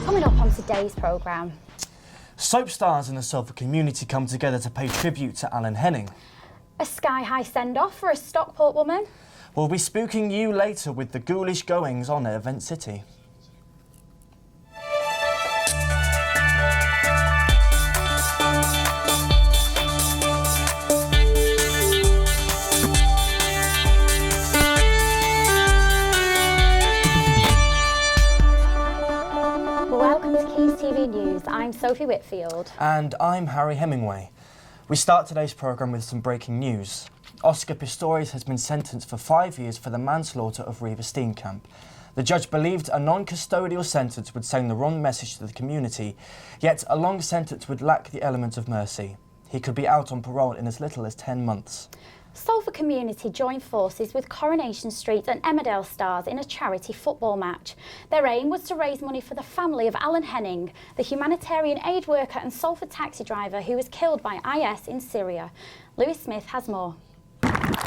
Coming up on today's programme. Soap stars in the Salford community come together to pay tribute to Alan Henning. A sky-high send-off for a Stockport woman. We'll be spooking you later with the ghoulish goings on at Event City. Welcome to Quays TV News. I'm Sophie Whitfield. And I'm Harry Hemingway. We start today's programme with some breaking news. Oscar Pistorius has been sentenced for 5 years for the manslaughter of Reva Steenkamp. The judge believed a non-custodial sentence would send the wrong message to the community, yet a long sentence would lack the element of mercy. He could be out on parole in as little as 10 months. Salford community joined forces with Coronation Street and Emmerdale Stars in a charity football match. Their aim was to raise money for the family of Alan Henning, the humanitarian aid worker and Salford taxi driver who was killed by IS in Syria. Lewis Smith has more.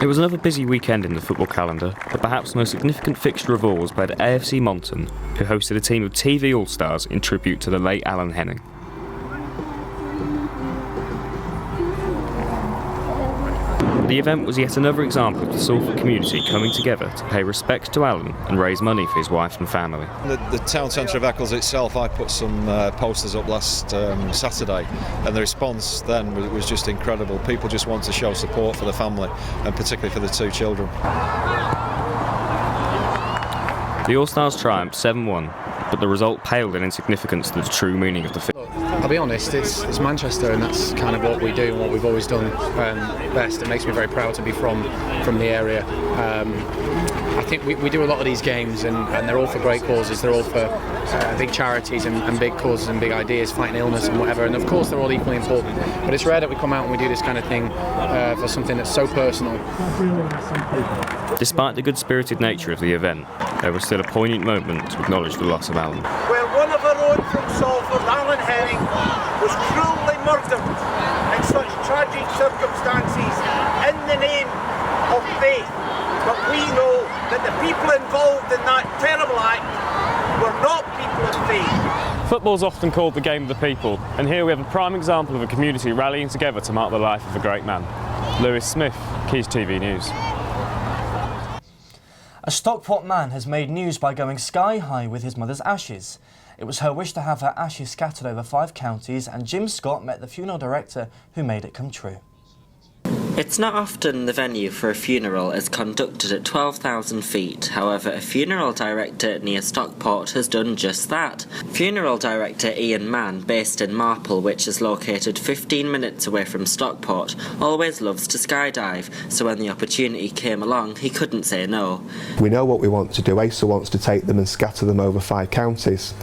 It was another busy weekend in the football calendar, but perhaps the most significant fixture of all was played at AFC Monton, who hosted a team of TV All-Stars in tribute to the late Alan Henning. The event was yet another example of the Salford community coming together to pay respect to Alan and raise money for his wife and family. The town centre of Eccles itself, I put some posters up last Saturday, and the response then was just incredible. People just want to show support for the family, and particularly for the two children. The All-Stars triumphed 7-1, but the result paled in insignificance to the true meaning of the field. I'll be honest, it's Manchester, and that's kind of what we do and what we've always done best. It makes me very proud to be from the area. I think we do a lot of these games, and they're all for great causes. They're all for big charities and big causes and big ideas, fighting illness and whatever, and of course they're all equally important. But it's rare that we come out and we do this kind of thing for something that's so personal. Despite the good-spirited nature of the event, there was still a poignant moment to acknowledge the loss of Alan. Where one of our own from Salford, Alan Henning, was cruelly murdered in such tragic circumstances in the name of faith. But we know that the people involved in that terrible act were not people of faith. Football's often called the game of the people, and here we have a prime example of a community rallying together to mark the life of a great man. Lewis Smith, Quays TV News. A Stockport man has made news by going sky high with his mother's ashes. It was her wish to have her ashes scattered over 5 counties, and Jim Scott met the funeral director who made it come true. It's not often the venue for a funeral is conducted at 12,000 feet. However, a funeral director near Stockport has done just that. Funeral director Ian Mann, based in Marple, which is located 15 minutes away from Stockport, always loves to skydive, so when the opportunity came along, he couldn't say no. We know what we want to do. ASA wants to take them and scatter them over 5 counties.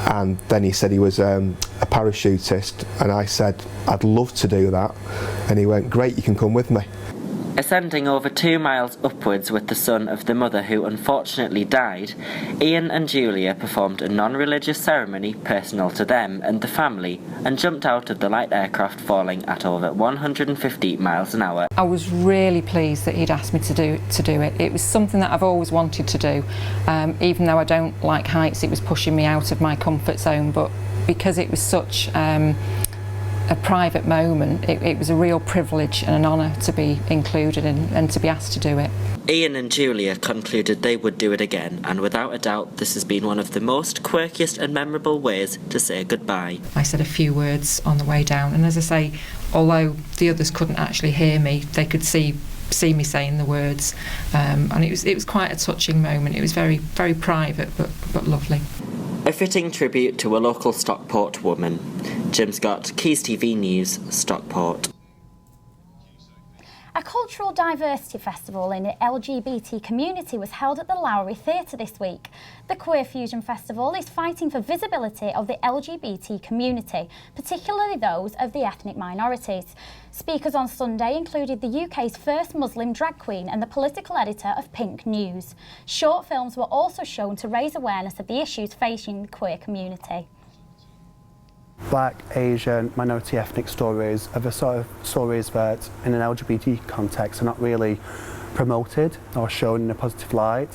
And then he said he was a parachutist, and I said I'd love to do that, and he went, great, you can come with me. Ascending over 2 miles upwards with the son of the mother who unfortunately died, Ian and Julia performed a non-religious ceremony personal to them and the family and jumped out of the light aircraft falling at over 150 miles an hour. I was really pleased that he'd asked me to do it. It was something that I've always wanted to do. Even though I don't like heights, it was pushing me out of my comfort zone, but because it was such a private moment, it was a real privilege and an honour to be included and to be asked to do it. Ian and Julia concluded they would do it again, and without a doubt this has been one of the most quirkiest and memorable ways to say goodbye. I said a few words on the way down, and as I say, although the others couldn't actually hear me, they could see me saying the words, and it was quite a touching moment. It was very, very private but lovely. A fitting tribute to a local Stockport woman. Jim Scott, Quays TV News, Stockport. A cultural diversity festival in the LGBT community was held at the Lowry Theatre this week. The Queer Fusion Festival is fighting for visibility of the LGBT community, particularly those of the ethnic minorities. Speakers on Sunday included the UK's first Muslim drag queen and the political editor of Pink News. Short films were also shown to raise awareness of the issues facing the queer community. Black, Asian, minority ethnic stories are the sort of stories that in an LGBT context are not really promoted or shown in a positive light,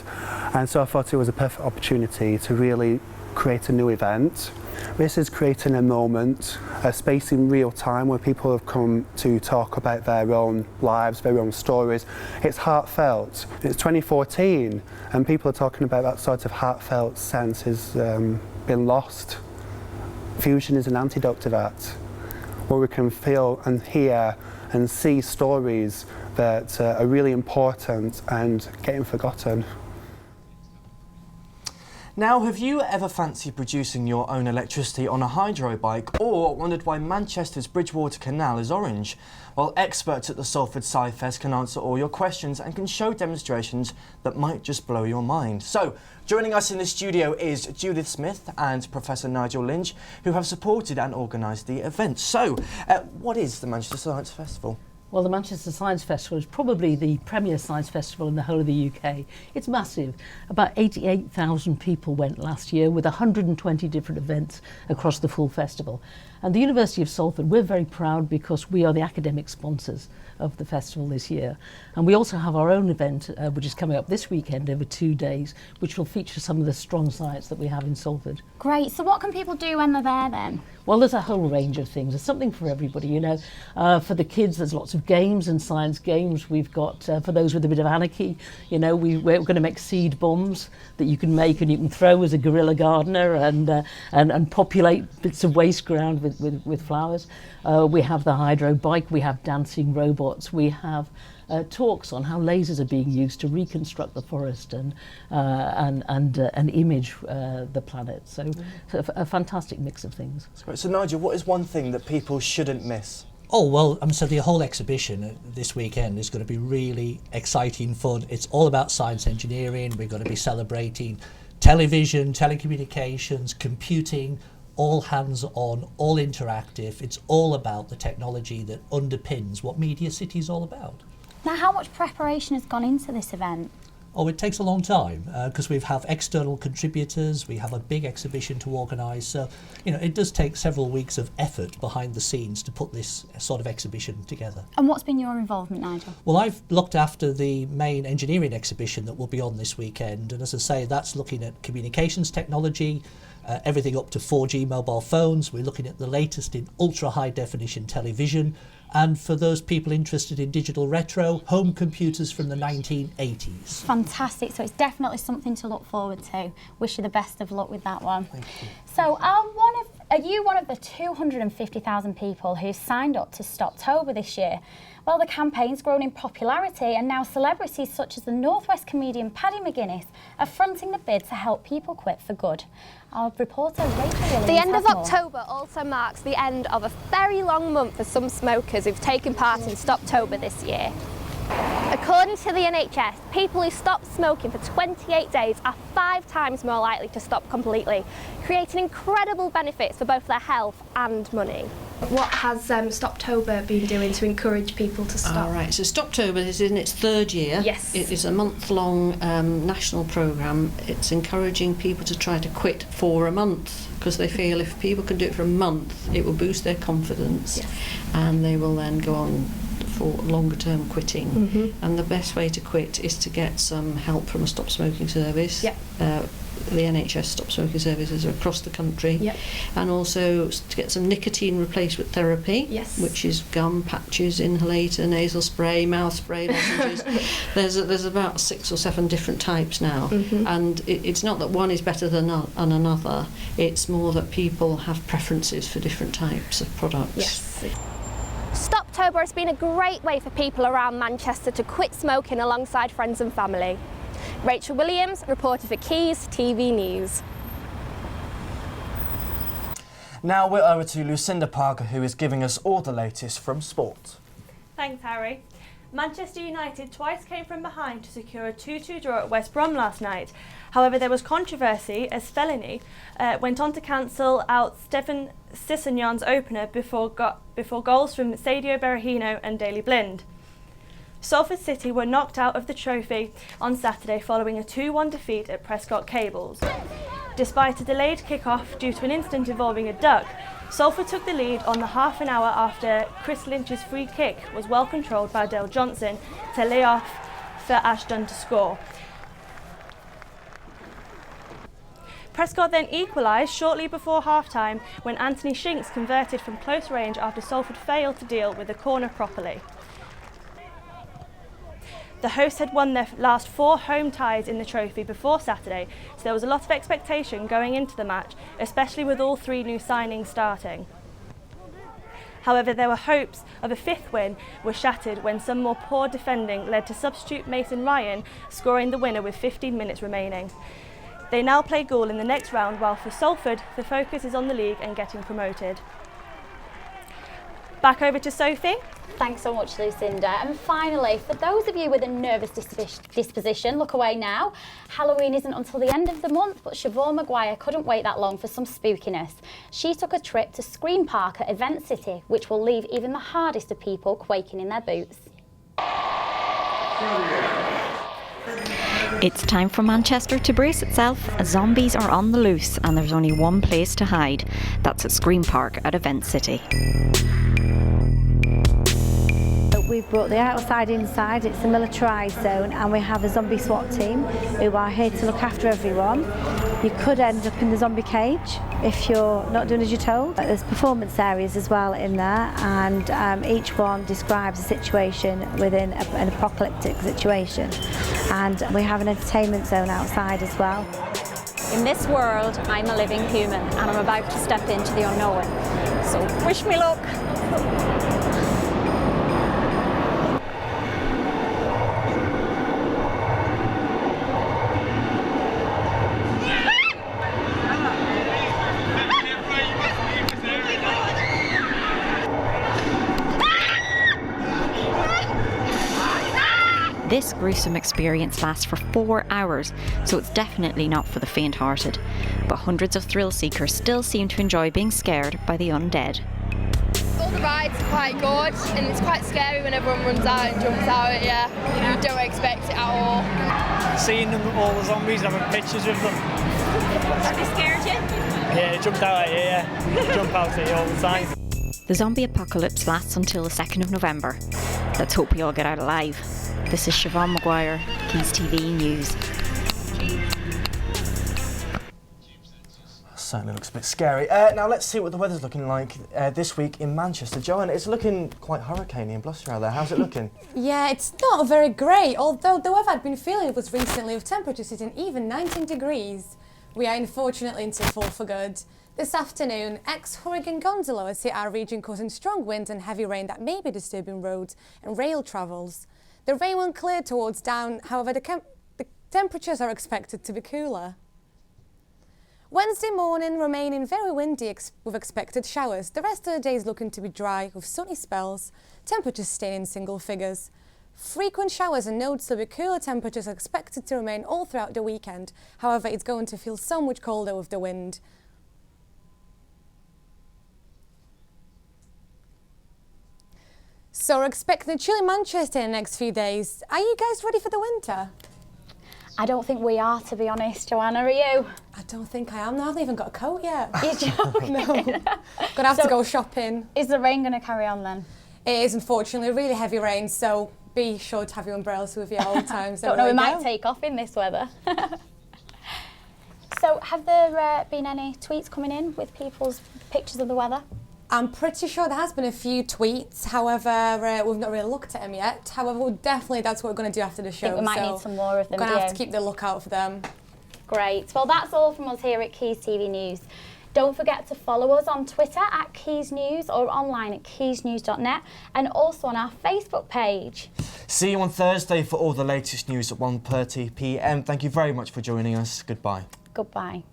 and so I thought it was a perfect opportunity to really create a new event. This is creating a moment, a space in real time where people have come to talk about their own lives, their own stories. It's heartfelt. It's 2014 and people are talking about that sort of heartfelt sense has been lost. Fusion is an antidote to that, where we can feel and hear and see stories that are really important and getting forgotten. Now, have you ever fancied producing your own electricity on a hydro bike, or wondered why Manchester's Bridgewater Canal is orange? Well, experts at the Salford Sci-Fest can answer all your questions and can show demonstrations that might just blow your mind. So, joining us in the studio is Judith Smith and Professor Nigel Lynch, who have supported and organised the event. So, what is the Manchester Science Festival? Well, the Manchester Science Festival is probably the premier science festival in the whole of the UK. It's massive. About 88,000 people went last year with 120 different events across the full festival. And the University of Salford, we're very proud because we are the academic sponsors of the festival this year. And we also have our own event, which is coming up this weekend over 2 days, which will feature some of the strong science that we have in Salford. Great. So what can people do when they're there then? Well, there's a whole range of things. There's something for everybody, you know. For the kids, there's lots of games and science games. We've got, for those with a bit of anarchy, you know, we're going to make seed bombs that you can make and you can throw as a guerrilla gardener and populate bits of waste ground with flowers. We have the hydro bike, we have dancing robots, we have talks on how lasers are being used to reconstruct the forest and image the planet. So a fantastic mix of things. That's great. So Nigel, what is one thing that people shouldn't miss? Oh, well, so the whole exhibition this weekend is going to be really exciting, fun. It's all about science engineering. We're going to be celebrating television, telecommunications, computing, all hands-on, all interactive. It's all about the technology that underpins what Media City is all about. Now, how much preparation has gone into this event? Oh, it takes a long time because we have external contributors, we have a big exhibition to organise, so you know it does take several weeks of effort behind the scenes to put this sort of exhibition together. And what's been your involvement, Nigel? Well, I've looked after the main engineering exhibition that will be on this weekend, and as I say, that's looking at communications technology, everything up to 4G mobile phones. We're looking at the latest in ultra high definition television, and for those people interested in digital retro, home computers from the 1980s. Fantastic, so it's definitely something to look forward to. Wish you the best of luck with that one. Thank you. So are you one of the 250,000 people who signed up to Stoptober this year? Well, the campaign's grown in popularity and now celebrities such as the Northwest comedian Paddy McGuinness are fronting the bid to help people quit for good. Our reporter Rachel Williams The end of has more. October also marks the end of a very long month for some smokers who've taken part in Stoptober this year. According to the NHS, people who stop smoking for 28 days are 5 times more likely to stop completely, creating incredible benefits for both their health and money. What has Stoptober been doing to encourage people to stop? All right, so Stoptober is in its 3rd year. Yes. It is a month-long national programme. It's encouraging people to try to quit for a month because they feel if people can do it for a month, it will boost their confidence, yes, and they will then go on for longer term quitting. Mm-hmm. And the best way to quit is to get some help from a stop smoking service. Yep. The NHS stop smoking services are across the country. Yep. And also to get some nicotine replacement therapy, yes, which is gum, patches, inhalator, nasal spray, mouth spray, lozenges. There's about 6 or 7 different types now, mm-hmm, and it's not that one is better than another, it's more that people have preferences for different types of products. yes. Stoptober has been a great way for people around Manchester to quit smoking alongside friends and family. Rachel Williams, reporter for Quays TV News. Now we're over to Lucinda Parker, who is giving us all the latest from sport. Thanks, Harry. Manchester United twice came from behind to secure a 2-2 draw at West Brom last night. However, there was controversy as Fellaini went on to cancel out Stefan Sissegnon's opener before goals from Sadio Berahino and Daley Blind. Salford City were knocked out of the trophy on Saturday following a 2-1 defeat at Prescott Cables. Despite a delayed kick-off due to an incident involving a duck, Salford took the lead on the half an hour after Chris Lynch's free kick was well controlled by Dale Johnson to lay off for Ashton to score. Prescott then equalised shortly before half-time when Anthony Shinks converted from close range after Salford failed to deal with the corner properly. The hosts had won their last 4 home ties in the trophy before Saturday, so there was a lot of expectation going into the match, especially with all 3 new signings starting. However, there were hopes of a 5th win were shattered when some more poor defending led to substitute Mason Ryan scoring the winner with 15 minutes remaining. They now play Goole in the next round, while for Salford, the focus is on the league and getting promoted. Back over to Sophie. Thanks so much, Lucinda. And finally, for those of you with a nervous disposition, look away now. Halloween isn't until the end of the month, but Siobhan Maguire couldn't wait that long for some spookiness. She took a trip to Scream Park at Event City, which will leave even the hardest of people quaking in their boots. It's time for Manchester to brace itself as zombies are on the loose and there's only one place to hide. That's at Scream Park at Event City. We've brought the outside inside, it's a militarised zone, and we have a zombie SWAT team who are here to look after everyone. You could end up in the zombie cage if you're not doing as you're told. There's performance areas as well in there, and each one describes a situation within an apocalyptic situation. And we have an entertainment zone outside as well. In this world, I'm a living human and I'm about to step into the unknown. So wish me luck. This gruesome experience lasts for 4 hours, so it's definitely not for the faint-hearted. But hundreds of thrill seekers still seem to enjoy being scared by the undead. All the rides are quite good, and it's quite scary when everyone runs out and jumps out at you. You don't expect it at all. Seeing them, all the zombies, having pictures of them. Have they scared you? Yeah, they jumped out at you, yeah. Jump out at you all the time. The zombie apocalypse lasts until the 2nd of November. Let's hope we all get out alive. This is Siobhan Maguire, Quays TV News. Certainly looks a bit scary. Now let's see what the weather's looking like this week in Manchester. Joanna, it's looking quite hurricaney and blustery out there. How's it looking? Yeah, it's not very great, although the weather I've been feeling was recently with temperatures hitting even 19 degrees. We are unfortunately into fall for good. This afternoon, ex-Hurricane Gonzalo has hit our region, causing strong winds and heavy rain that may be disturbing roads and rail travels. The rain will clear towards down, however the temperatures are expected to be cooler. Wednesday morning remaining very windy with expected showers. The rest of the day is looking to be dry with sunny spells, temperatures staying in single figures. Frequent showers and noticeably cooler temperatures are expected to remain all throughout the weekend. However, it's going to feel somewhat colder with the wind. So we're expecting a chilly Manchester in the next few days. Are you guys ready for the winter? I don't think we are, to be honest. Joanna, are you? I don't think I am. I haven't even got a coat yet. You're joking? No. Gonna have to go shopping. Is the rain going to carry on then? It is, unfortunately, really heavy rain, so be sure to have your umbrellas with you at all times. Don't know, we might take off in this weather. So have there been any tweets coming in with people's pictures of the weather? I'm pretty sure there has been a few tweets, however, we've not really that's what we're going to do after the show. I think we might need some more of them. We're going to have to keep the lookout for them. Great. Well, that's all from us here at Quays TV News. Don't forget to follow us on Twitter at Quays News or online at quaysnews.net and also on our Facebook page. See you on Thursday for all the latest news at 1:30 p.m. Thank you very much for joining us. Goodbye. Goodbye.